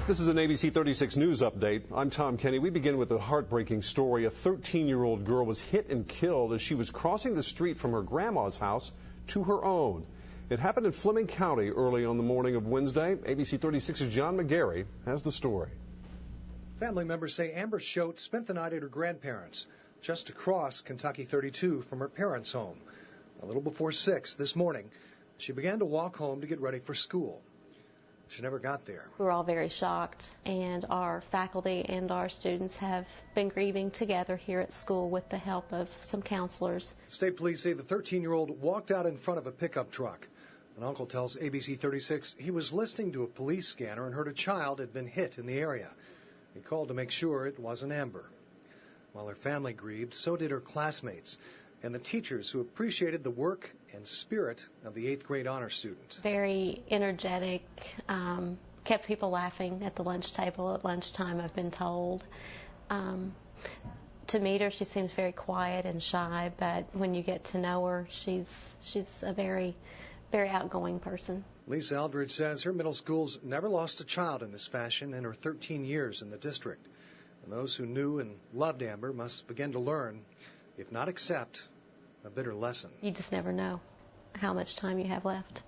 This is an ABC 36 News update. I'm Tom Kenny. We begin with a heartbreaking story. A 13-year-old girl was hit and killed as she was crossing the street from her grandma's house to her own. It happened in Fleming County early on the morning of Wednesday. ABC 36's John McGarry has the story. Family members say Amber Schote spent the night at her grandparents' just across Kentucky 32 from her parents' home. A little before 6 this morning, she began to walk home to get ready for school. She never got there. We were all very shocked, and our faculty and our students have been grieving together here at school with the help of some counselors. State police say the 13-year-old walked out in front of a pickup truck. An uncle tells ABC 36 he was listening to a police scanner and heard a child had been hit in the area. He called to make sure it wasn't Amber. While her family grieved, so did her classmates and the teachers who appreciated the work and spirit of the 8th grade honor student. Very energetic, kept people laughing at the lunch table at lunchtime, I've been told. To meet her, she seems very quiet and shy, but when you get to know her, she's a very, very outgoing person. Lisa Eldridge says her middle school's never lost a child in this fashion in her 13 years in the district. And those who knew and loved Amber must begin to learn, if not accept, a bitter lesson. You just never know how much time you have left.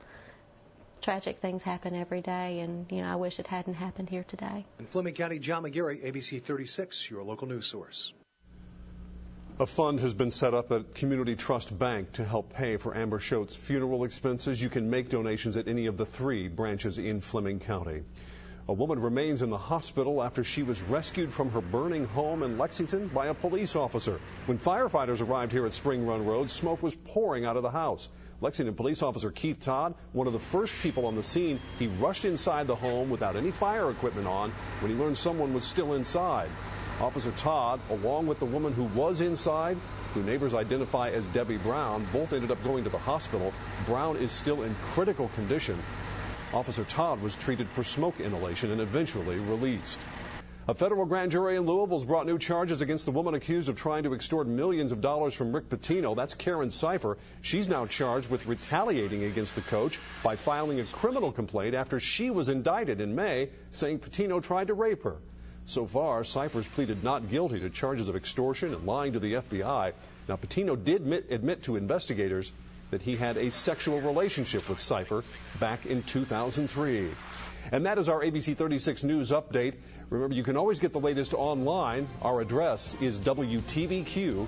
Tragic things happen every day, and I wish it hadn't happened here today. In Fleming County, John McGarry, ABC 36, your local news source. A fund has been set up at Community Trust Bank to help pay for Amber Schote's funeral expenses. You can make donations at any of the 3 branches in Fleming County. A woman remains in the hospital after she was rescued from her burning home in Lexington by a police officer. When firefighters arrived here at Spring Run Road, smoke was pouring out of the house. Lexington police officer Keith Todd, one of the first people on the scene, he rushed inside the home without any fire equipment on when he learned someone was still inside. Officer Todd, along with the woman who was inside, who neighbors identify as Debbie Brown, both ended up going to the hospital. Brown is still in critical condition. Officer Todd was treated for smoke inhalation and eventually released. A federal grand jury in Louisville has brought new charges against the woman accused of trying to extort millions of dollars from Rick Pitino. That's Karen Cipher. She's now charged with retaliating against the coach by filing a criminal complaint after she was indicted in May, saying Pitino tried to rape her. So far, Cipher's pleaded not guilty to charges of extortion and lying to the FBI. Now, Pitino did admit to investigators that he had a sexual relationship with Cipher back in 2003. And that is our ABC 36 News update. Remember, you can always get the latest online. Our address is WTVQ.com.